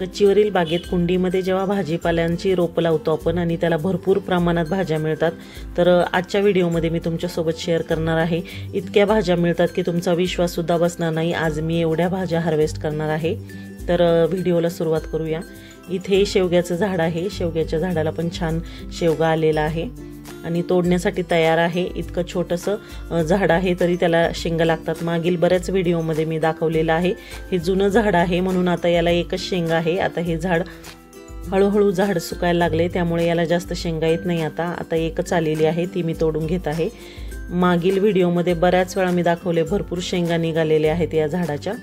गच्चीवरील बागेत कुंडीमध्ये जेव्हा भाजीपाल्यांची रोपं लावतो आपण आणि त्याला भरपूर प्रमाणात भाज्या मिळतात, तर आजच्या व्हिडिओमध्ये मी तुमच्यासोबत शेअर करणार आहे. इतक्या भाज्या मिळतात की तुमचा विश्वाससुद्धा बसणार नाही. आज मी एवढ्या भाज्या हार्वेस्ट करणार आहे. तर व्हिडिओला सुरुवात करूया. इथे शेवग्याचं झाड आहे. शेवग्याच्या झाडाला पण छान शेवगा आलेला आहे आणि तोडण्यासाठी तयार आहे. इतकं छोटंसं झाड आहे तरी त्याला शेंगा लागतात. मागील बऱ्याच व्हिडिओमध्ये मी दाखवलेलं आहे. हे जुनं झाड आहे म्हणून आता याला एकच शेंगा आहे. आता हे झाड हळूहळू झाड सुकायला लागले त्यामुळे याला जास्त शेंगा येत नाही. आता एकच आलेली आहे, ती मी तोडून घेत आहे. मागील व्हिडिओमध्ये बऱ्याच वेळा मी दाखवले, भरपूर शेंगा निघालेले आहेत या झाडाच्या.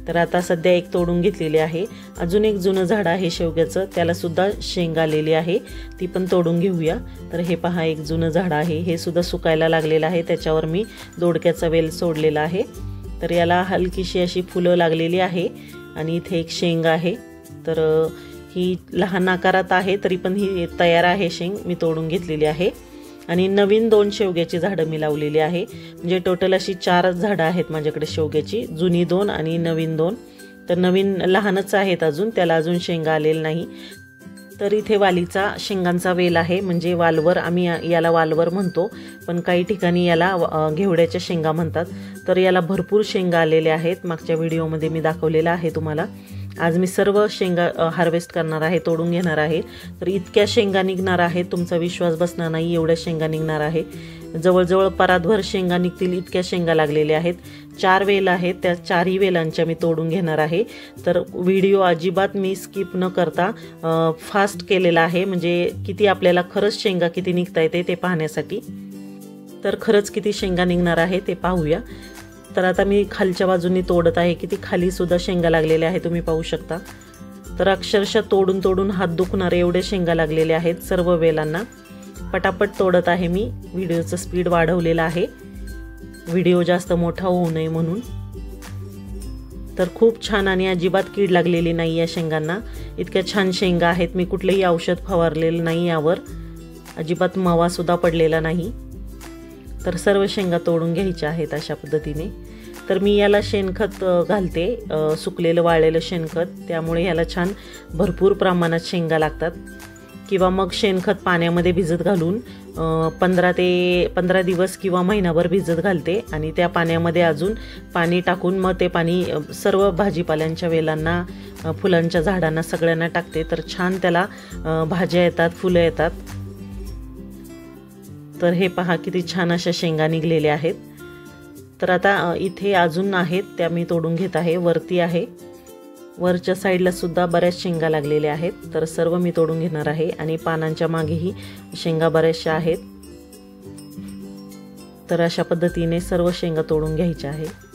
तर आता सध्या एक तोडून घेतलेली आहे. अजून एक जुनं झाड आहे शेवग्याचं, त्याला सुद्धा शेंगा आलेली आहे, ती पण तोडून घेऊया. तर हे पहा, एक जुनं झाड आहे, हे सुद्धा सुकायला लागलेलं आहे. त्याच्यावर मी दोडक्याचा वेल सोडलेला आहे. तर याला हलकीशी अशी फुलं लागलेली आहे आणि इथे एक शेंग आहे. तर ही लहान आकारात आहे तरी पण ही तयार आहे शेंग, मी तोडून घेतलेली आहे. आणि नवीन 2 शेवग्याची झाडं मी लावलेली आहे. म्हणजे टोटल अशी 4 झाडं आहेत माझ्याकडे शेवग्याची, जुनी 2 आणि नवीन 2. तर नवीन लहानच आहेत अजून, त्याला अजून शेंगा आलेलं नाही. तर इथे वालीचा शेंगांचा वेल आहे, म्हणजे वालवर, आम्ही याला वालवर म्हणतो, पण काही ठिकाणी याला घेवड्याच्या शेंगा म्हणतात. तर याला भरपूर शेंगा आलेल्या आहेत. मागच्या व्हिडिओमध्ये मी दाखवलेलं आहे तुम्हाला. आज मी सर्व शेंगा हार्वेस्ट करणार आहे, तोडून घेणार आहे. तर इतक्या शेंगा निघणार आहेत, तुमचा विश्वास बसणार नाही, एवढ्या शेंगा निघणार आहे. जवळजवळ परातभर शेंगा निघतील, इतक्या शेंगा लागलेल्या आहेत. 4 वेल आहेत, त्या 4ही वेलांच्या मी तोडून घेणार आहे. तर व्हिडिओ अजिबात मी स्किप न करता फास्ट केलेला आहे, म्हणजे किती आपल्याला खरंच शेंगा किती निघता येते ते पाहण्यासाठी. तर खरंच किती शेंगा निघणार आहे ते पाहूया. तर आता मी खालच्या बाजूनी तोडत आहे, किती खाली सुद्धा शेंगा लागलेल्या आहेत, तुम्ही पाहू शकता. तर अक्षरशः तोडून तोडून हात दुखणारे एवढे शेंगा लागलेले आहेत सर्व वेलांना. पटापट तोडत आहे मी, व्हिडिओचं स्पीड वाढवलेलं आहे, व्हिडिओ जास्त मोठा होऊ नये म्हणून. तर खूप छान आणि अजिबात कीड लागलेली नाही या शेंगांना. इतक्या छान शेंगा आहेत, मी कुठलेही औषध फवारलेलं नाही यावर, अजिबात मावा सुद्धा पडलेला नाही. तर सर्व शेंगा तोडून घ्यायच्या आहेत अशा पद्धतीने. तर मी याला शेणखत घालते, सुकलेलं वाळलेलं शेणखत, त्यामुळे याला छान भरपूर प्रमाणात शेंगा लागतात. किंवा मग शेणखत पाण्यामध्ये भिजत घालून 15 दिवस किंवा महिनाभर भिजत घालते आणि त्या पाण्यामध्ये अजून पाणी टाकून मग ते पाणी सर्व भाजीपाल्यांच्या वेलांना, फुलांच्या झाडांना सगळ्यांना टाकते. तर छान त्याला भाज्या येतात, फुलं येतात. तर हे पहा, किती छान अशा शेंगा निघलेल्या आहेत. तर आता इथे अजून आहेत, त्या मी तोडून घेत आहे. वरती आहे, वरच्या साईडला सुद्धा बऱ्याच शेंगा लागलेल्या आहेत. तर सर्व मी तोडून घेणार आहे आणि पानांच्या मागेही शेंगा बऱ्याचशा आहेत. तर अशा पद्धतीने सर्व शेंगा तोडून घ्यायच्या आहे.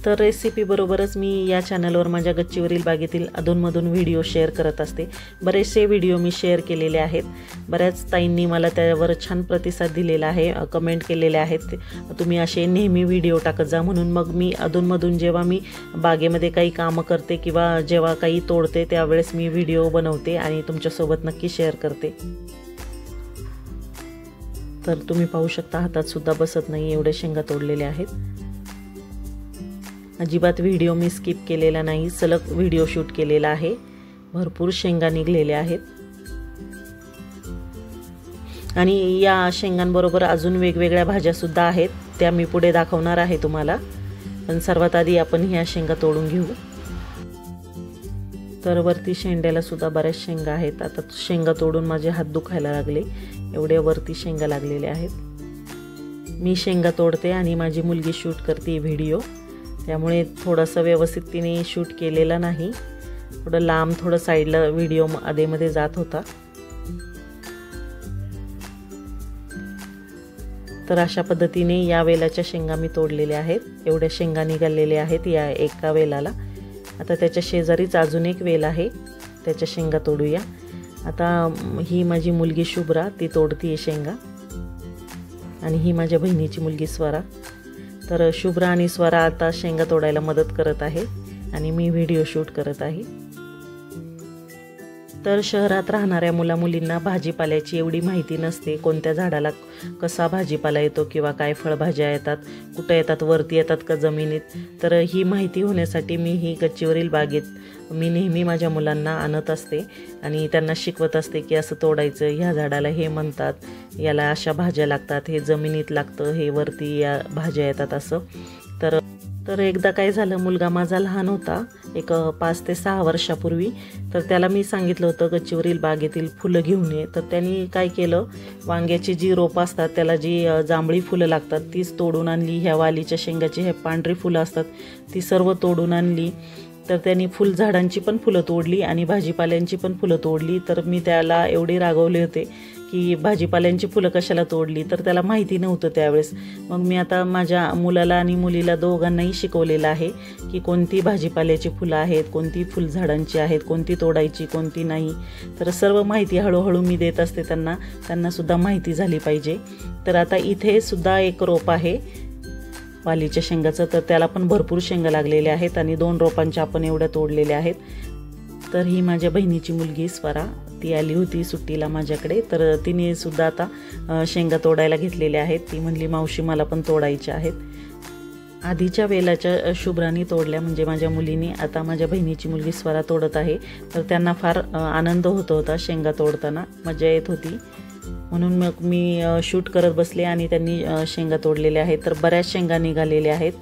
तर रेसिपी बरोबरच मी या चॅनलवर माझ्या गच्चीवरील बागेतील अधूनमधून व्हिडिओ शेअर करत असते. बरेचसे व्हिडिओ मी शेअर केलेले आहेत. बऱ्याच ताईंनी मला त्यावर छान प्रतिसाद दिलेला आहे, कमेंट केलेले आहेत, तुम्ही असे नेहमी व्हिडिओ टाकत जा म्हणून. मग मी अधूनमधून जेव्हा मी बागेमध्ये काही कामं करते किंवा जेव्हा काही तोडते त्यावेळेस मी व्हिडिओ बनवते आणि तुमच्यासोबत नक्की शेअर करते. तर तुम्ही पाहू शकता, हातात सुद्धा बसत नाही एवढे शेंगा तोडलेले आहेत. अजिबात व्हिडिओ मी स्किप केलेला नाही, सलग व्हिडिओ शूट केलेला आहे. भरपूर शेंगा निघलेल्या आहेत आणि या शेंगांबरोबर अजून वेगवेगळ्या भाज्या सुद्धा आहेत, त्या मी पुढे दाखवणार आहे तुम्हाला. पण सर्वात आधी आपण ह्या शेंगा तोडून घेऊ. तर वरती शेंड्याला सुद्धा बऱ्याच शेंगा आहेत. आता शेंगा तोडून माझे हात दुखायला लागले, एवढ्या वरती शेंगा लागलेल्या आहेत. मी शेंगा तोडते आणि माझी मुलगी शूट करते व्हिडिओ, त्यामुळे थोडंसं व्यवस्थित तिने शूट केलेला नाही, थोडं लांब, थोडं साईडला व्हिडिओ आधेमध्ये जात होता. तर अशा पद्धतीने या वेलाच्या शेंगा मी तोडलेल्या आहेत. एवढ्या शेंगा निघालेल्या आहेत या एका वेलाला. आता त्याच्या शेजारीच अजून एक वेल आहे, त्याच्या शेंगा तोडूया. आता ही माझी मुलगी शुभ्रा, ती तोडतीये शेंगा, आणि ही माझ्या बहिणीची मुलगी स्वरा. तर शुभ्रा आणि स्वरा आता शेंगा तोडायला मदत करत आहे आणि मी व्हिडिओ शूट करत आहे. तर शहरात राहणाऱ्या मुलामुलींना भाजीपाल्याची एवढी माहिती नसते, कोणत्या झाडाला कसा भाजीपाला येतो किंवा काय फळभाज्या येतात, कुठं येतात, वरती येतात का जमिनीत. तर ही माहिती होण्यासाठी मी ही गच्चीवरील बागेत मी नेहमी माझ्या मुलांना आणत असते आणि त्यांना शिकवत असते की असं तोडायचं, ह्या झाडाला हे म्हणतात, याला अशा भाज्या लागतात, हे जमिनीत लागतं, हे वरती या भाज्या येतात असं. तर एकदा काय झालं, मुलगा माझा लहान होता, एक 5 ते 6 वर्षापूर्वी. तर त्याला मी सांगितलं होतं गच्चीवरील बागेतील फुलं घेऊन ये. तर त्यांनी काय केलं, वांग्याची जी रोपं असतात त्याला जी जांभळी फुलं लागतात तीच तोडून आणली. ह्या वालीच्या शेंगाची हे पांढरी फुलं असतात ती सर्व तोडून आणली. तर त्यांनी फुलझाडांची पण फुलं तोडली आणि भाजीपाल्यांची पण फुलं तोडली. तर मी त्याला एवढे रागवले होते की भाजीपाल्यांची फुलं कशाला तोडली, तर त्याला माहिती नव्हतं त्यावेळेस. मग मी आता माझ्या मुलाला आणि मुलीला दोघांनाही शिकवलेलं आहे की कोणती भाजीपाल्याची फुलं आहेत, कोणती फुलझाडांची आहेत, कोणती तोडायची, कोणती नाही. तर सर्व माहिती हळूहळू मी देत असते त्यांना सुद्धा माहिती झाली पाहिजे. तर आता इथे सुद्धा एक रोप आहे वालीच्या शेंगाचं, तर त्याला पण भरपूर शेंगा लागलेल्या आहेत आणि 2 रोपांच्या आपण एवढ्या तोडलेल्या आहेत. तर ही माझ्या बहिणीची मुलगी स्वरा, ती आली होती सुट्टीला माझ्याकडे. तर तिने सुद्धा आता शेंगा तोडायला घेतलेल्या आहेत. ती म्हणली मावशी मला पण तोडायच्या आहेत. आधीच्या वेलाच्या शुभ्रानी तोडल्या म्हणजे माझ्या मुलीने. आता माझ्या बहिणीची मुलगी स्वरा तोडत आहे. तर त्यांना फार आनंद होत होता शेंगा तोडताना, मजा येत होती. म्हणून मग मी शूट करत बसले आणि त्यांनी शेंगा तोडलेल्या आहेत. तर बऱ्याच शेंगा निघालेल्या आहेत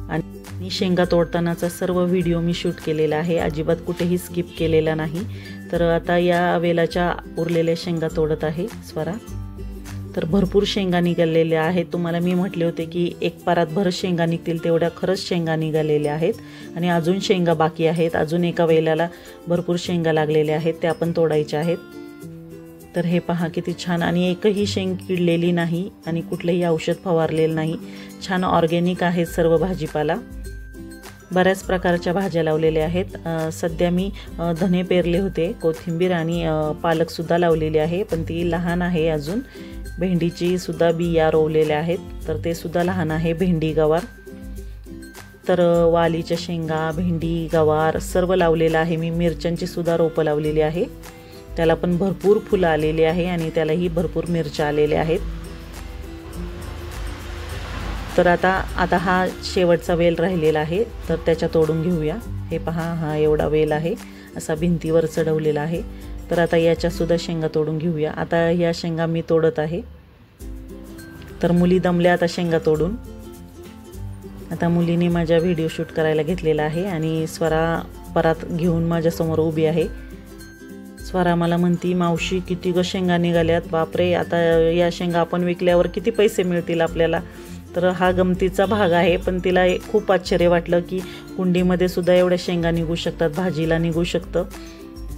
आणि शेंगा तोडतानाचा सर्व व्हिडिओ मी शूट केलेला आहे, अजिबात कुठेही स्किप केलेला नाही. तर आता या वेलाच्या उरलेल्या शेंगा तोडत आहे स्वरा. तर भरपूर शेंगा निघालेल्या आहेत. तुम्हाला मी म्हटले होते की एक पारात भर शेंगा निघतील, तेवढ्या खरंच शेंगा निघालेल्या आहेत आणि अजून शेंगा बाकी आहेत. अजून एका वेलाला भरपूर शेंगा लागलेल्या आहेत, त्या पण तोडायच्या आहेत. तर हे पहा किती छान, आणि एकही शेंग किडलेली नाही आणि कुठलंही औषध फवारलेलं नाही. छान ऑर्गॅनिक आहेत सर्व भाजीपाला. बऱ्याच प्रकारच्या भाज्या लावलेल्या आहेत. सध्या मी धने पेरले होते, कोथिंबीर आणि पालकसुद्धा लावलेली आहे, पण ती लहान आहे अजून. भेंडीची सुद्धा बिया रोवलेल्या आहेत, तर ते सुद्धा लहान आहे. भेंडी, गवार, तर वालीच्या शेंगा, भेंडी, गवार सर्व लावलेलं आहे मी. मिरच्यांची सुद्धा रोपं लावलेली आहे, त्याला पण भरपूर फुलं आलेली आहे आणि त्यालाही भरपूर मिरच्या आलेल्या आहेत. तर आता हा शेवटचा वेल राहिलेला आहे, तर त्याच्या तोडून घेऊया. हे पहा, हा एवढा वेल आहे, असा भिंतीवर चढवलेला आहे. तर आता याच्यासुद्धा शेंगा तोडून घेऊया. आता या शेंगा मी तोडत आहे. तर मुली दमल्या आता शेंगा तोडून. आता मुलीने माझ्या व्हिडिओ शूट करायला घेतलेला आहे आणि स्वरा परात घेऊन माझ्यासमोर उभी आहे. स्वरा मला म्हणती मावशी किती ग शेंगा निघाल्यात, बापरे, आता या शेंगा आपण विकल्यावर किती पैसे मिळतील आपल्याला. तर हा गमतीचा भाग आहे, पण तिला खूप आश्चर्य वाटलं की कुंडीमध्ये सुद्धा एवढ्या शेंगा निघू शकतात, भाजीला निघू शकतं.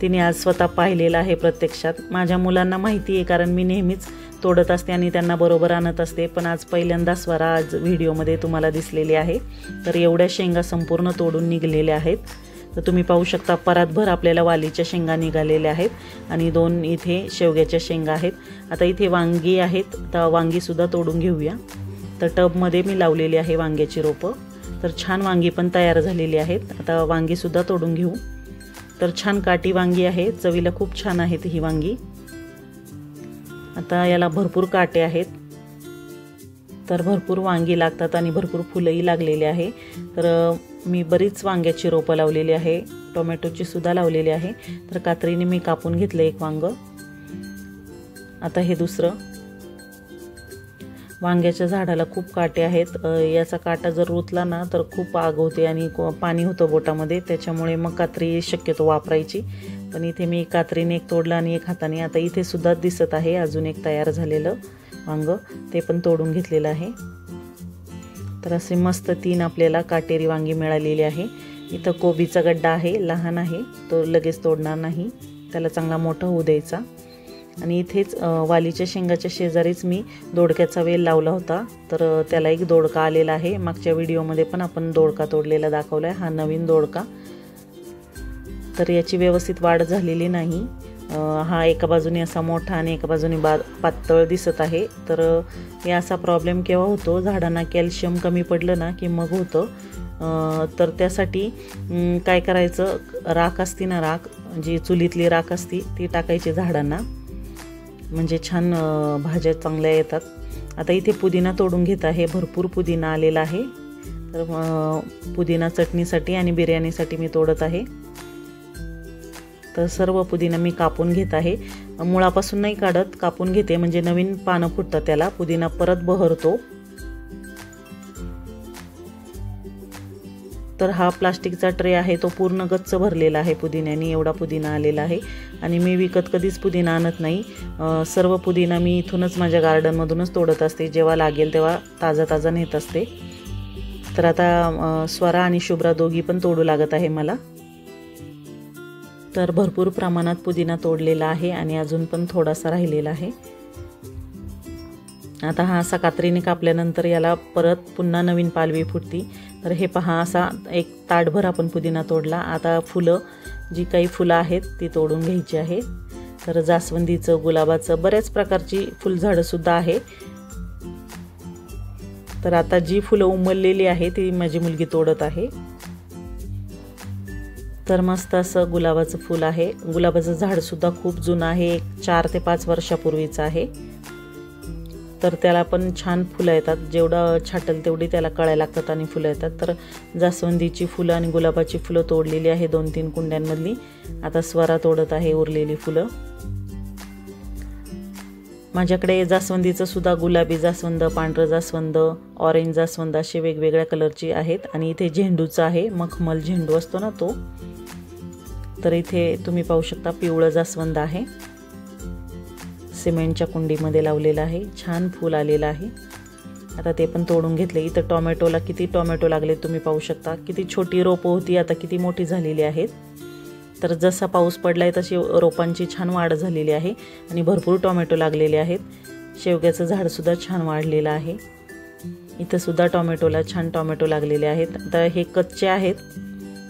तिने आज स्वतः पाहिलेलं आहे प्रत्यक्षात. माझ्या मुलांना माहिती आहे, कारण मी नेहमीच तोडत असते आणि त्यांना बरोबर आणत असते, पण आज पहिल्यांदा स्वरा आज व्हिडिओमध्ये तुम्हाला दिसलेली आहे. तर एवढ्या शेंगा संपूर्ण तोडून निघलेल्या आहेत. तर तुम्ही पाहू शकता परातभर आपल्याला वालीच्या शेंगा निघालेल्या आहेत आणि 2 इथे शेवग्याच्या शेंगा आहेत. आता इथे वांगी आहेत, तर वांगीसुद्धा तोडून घेऊया. तर टबमध्ये मी लावलेली आहे वांग्याची रोपं. तर छान वांगी पण तयार झालेली आहेत. आता वांगीसुद्धा तोडून घेऊ. तर छान काटी वांगी आहे, चवीला खूप छान आहेत ही वांगी. आता याला भरपूर काटे आहेत, तर भरपूर वांगी लागतात आणि भरपूर फुलंही लागलेली आहे. तर मी बरीच वांग्याची रोपं लावलेली आहे, टोमॅटोची सुद्धा लावलेली आहे. तर कात्रीने मी कापून घेतलं एक वांगं. आता हे दुसरं. वांग्याच्या झाडाला खूप काटे आहेत. याचा काटा जर रुतला ना तर खूप आग होते आणि पाणी होतं बोटामध्ये, त्याच्यामुळे मग कात्री शक्यतो वापरायची. पण इथे मी कात्रीने एक तोडलं आणि एक हाताने. आता इथे सुद्धा दिसत आहे अजून एक तयार झालेलं वांग, ते पण तोडून घेतलेलं आहे. तर असे मस्त 3 आपल्याला काटेरी वांगी मिळालेली आहे. इथं कोबीचा गड्डा आहे, लहान आहे, तो लगेच तोडणार नाही, त्याला चांगला मोठा होऊ द्यायचा. आणि इथेच वालीच्या शेंगाच्या शेजारीच मी दोडक्याचा वेल लावला होता, तर त्याला एक दोडका आलेला आहे. मागच्या व्हिडिओमध्ये पण आपण दोडका तोडलेला दाखवला आहे, हा नवीन दोडका. तर याची व्यवस्थित वाढ झालेली नाही. हा एका बाजूने असा मोठा आणि एका बाजूने पातळ दिसत आहे. तर हे असा प्रॉब्लेम केव्हा होतो, झाडांना कॅल्शियम कमी पडलं ना की मग होतं. तर त्यासाठी काय करायचं, राख असते ना, राख जी चुलीतली राख असती ती टाकायची झाडांना, म्हणजे छान भाज्या चांगल्या येतात. आता इथे पुदिना तोडून घेत आहे. भरपूर पुदिना आलेला आहे, तर पुदिना चटणीसाठी आणि बिर्याणीसाठी मी तोडत आहे. तर सर्व पुदिना मी कापून घेत आहे. मुळापासून नाही काढत, कापून घेते म्हणजे नवीन पानं फुटतात त्याला, पुदिना परत बहरतो. तर हा प्लास्टिकचा ट्रे आहे, तो पूर्ण गच्च भरलेला आहे पुदिन्याने, एवढा पुदिना आलेला आहे. आणि मी विकत कधीच पुदिना आणत नाही. सर्व पुदिना मी इथूनच माझ्या गार्डनमधूनच तोडत असते. जेव्हा लागेल तेव्हा ताजा ताजा नेत असते. तर आता स्वरा आणि शुभ्रा दोघी पण तोडू लागत आहे मला. तर भरपूर प्रमाणात पुदिना तोडलेला आहे आणि अजून पण थोडासा राहिलेला आहे. आता हा असा कात्रीने कापल्यानंतर याला परत पुन्हा नवीन पालवी फुटती. तर हे पहा, असा एक ताटभर आपण पुदिना तोडला. आता फुलं, जी काही फुलं आहेत ती तोडून घ्यायची आहेत. तर जास्वंदीचं, गुलाबाचं, बऱ्याच प्रकारची फुलझाडंसुद्धा आहे. तर आता जी फुलं उमललेली आहे ती माझी मुलगी तोडत आहे. तर मस्त असं गुलाबाचं फूल आहे. गुलाबाचं झाडसुद्धा खूप जुनं आहे, 4 ते 5 वर्षापूर्वीचं आहे. तर त्याला पण छान फुलं येतात, जेवढं छाटल तेवढी त्याला कळ्या लागतात आणि फुलं येतात. तर जास्वंदीची फुलं आणि गुलाबाची फुलं तोडलेली आहे 2-3 कुंड्यांमधली. आता स्वरा तोडत आहे उरलेली फुलं. माझ्याकडे जास्वंदीचं सुद्धा गुलाबी जास्वंद, पांढरं जास्वंद, ऑरेंज जास्वंद असे वेगवेगळ्या कलरची आहेत. आणि इथे झेंडूचं आहे, मखमल झेंडू असतो ना तो. तर इथे तुम्ही पाहू शकता पिवळं जास्वंद आहे, सिमेंटच्या कुंडीमध्ये लावलेलं आहे. छान फूल आलेलं आहे. आता ते पण तोडून घेतले. इथं टोमॅटोला किती टोमॅटो लागले तुम्ही पाहू शकता. किती छोटी रोपं होती, आता किती मोठी झालेली आहेत. तर जसा पाऊस पडलाय तशी रोपांची छान वाढ झालेली आहे आणि भरपूर टोमॅटो लागलेले आहेत. शेवग्याचं झाडसुद्धा छान वाढलेलं आहे. इथं सुद्धा टोमॅटोला छान टोमॅटो लागलेले आहेत. आता हे कच्चे आहेत,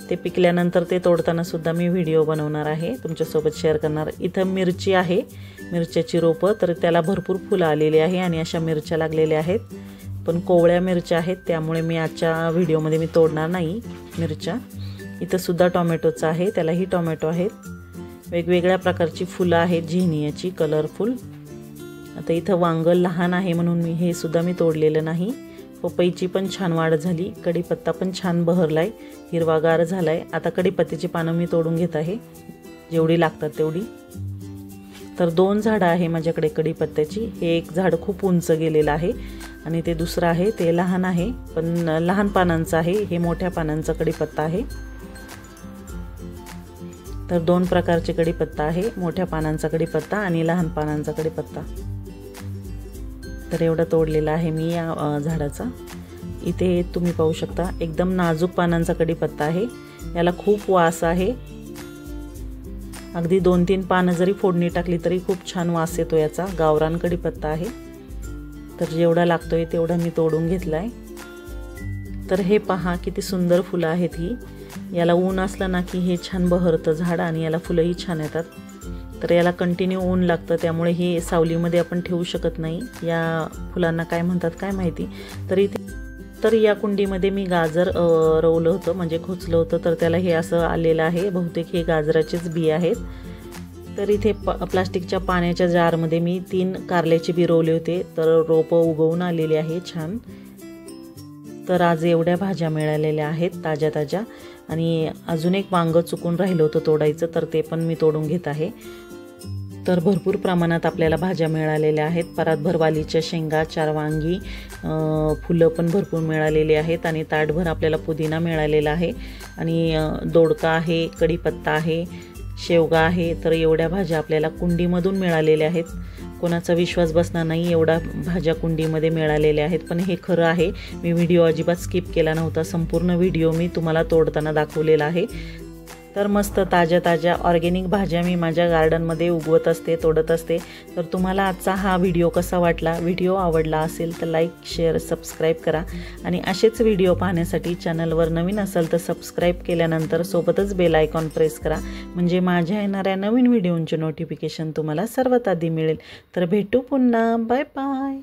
ते पिकल्यानंतर ते तोडताना सुद्धा मी व्हिडिओ बनवणार आहे, तुमच्यासोबत शेअर करणार. इथं मिरची आहे, मिरच्याची रोपं. तर त्याला भरपूर फुलं आलेली आहे आणि अशा मिरच्या लागलेल्या आहेत. पण कोवळ्या मिरच्या आहेत, त्यामुळे मी आजच्या व्हिडिओमध्ये मी तोडणार नाही मिरच्या. इथं सुद्धा टोमॅटोचं आहे, त्यालाही टोमॅटो आहेत. वेगवेगळ्या प्रकारची फुलं आहेत झिनियाची, कलरफुल. आता इथं वांगं लहान आहे म्हणून हे सुद्धा मी तोडलेलं नाही. पपईची पण छान वाढ झाली. कढीपत्ता पण छान बहरलाय, हिरवागार झालाय. आता कढीपत्त्याची पानं मी तोडून घेत आहे, जेवढी लागतात तेवढी. तर 2 झाडं आहे माझ्याकडे कढीपत्त्याची. हे एक झाड खूप उंच गेलेलं आहे आणि ते दुसरं आहे ते लहान आहे, पण लहान पानांचं आहे. हे मोठ्या पानांचा कढीपत्ता आहे. तर 2 प्रकारचे कढीपत्ता आहे, मोठ्या पानांचा कढीपत्ता आणि लहान पानांचा कढीपत्ता. तर एवढा तोडलेला आहे मी या झाडाचा. इथे तुम्ही पाहू शकता एकदम नाजूक पानांचा कढीपत्ता आहे. याला खूप वास आहे. अगदी 2-3 पानं जरी फोडणी टाकली तरी खूप छान वास येतो याचा. गावरान कढीपत्ता आहे. तर जेवढा लागतोय तेवढा मी तोडून घेतलाय. तर हे पहा किती सुंदर फुलं आहेत ही. याला ऊन असलं ना की हे छान बहरतं झाड आणि याला फुलंही छान येतात. तर याला कंटिन्यू ऊन लागतं, त्यामुळे हे सावलीमध्ये आपण ठेवू शकत नाही. या फुलांना काय म्हणतात काय माहिती. तर या कुंडीमध्ये मी गाजर रोवलं होतं, म्हणजे खोचलं होतं. तर त्याला हे असं आलेलं आहे. बहुतेक हे गाजराचेच बी आहेत. तर इथे प्लास्टिकच्या पाण्याच्या जारमध्ये मी 3 कारल्याचे बी रोवले होते. तर रोपं उगवून आलेली आहे छान. तर आज एवढ्या भाज्या मिळालेल्या आहेत ताज्या ताज्या. आणि अजून एक वांगं चुकून राहिलं होतं तोडायचं, तर ते पण मी तोडून घेत आहे. तर भरपूर प्रमाणात आपल्याला भाज्या मिळालेल्या आहेत. परातभर वालीच्या शेंगा, 4 वांगी, फुलं पण भरपूर मिळालेली आहेत आणि ताटभर आपल्याला पुदिना मिळालेला आहे आणि दोडका आहे, कढीपत्ता आहे, शेवगा आहे. तर एवढ्या भाज्या आपल्याला कुंडीमधून मिळालेल्या आहेत. कोणाचा विश्वास बसणार नाही, एवढा भाज्या कुंडीमध्ये मिळालेल्या आहेत. पण हे खरं आहे, मी व्हिडिओ अजिबात स्किप केला नव्हता. संपूर्ण व्हिडिओ मी तुम्हाला तोडताना दाखवलेला आहे. तर मस्त ताज्या ताज्या ऑर्गॅनिक भाज्या मी माझ्या गार्डनमध्ये उगवत असते, तोडत असते. तर तुम्हाला आजचा हा व्हिडिओ कसा वाटला? व्हिडिओ आवडला असेल तर लाईक, शेअर, सबस्क्राईब करा. आणि असेच व्हिडिओ पाहण्यासाठी चॅनलवर नवीन असाल तर सबस्क्राईब केल्यानंतर सोबतच बेल आयकॉन प्रेस करा, म्हणजे माझ्या येणाऱ्या नवीन व्हिडिओंचे नोटिफिकेशन तुम्हाला सर्वात आधी मिळेल. तर भेटू पुन्हा. Bye bye.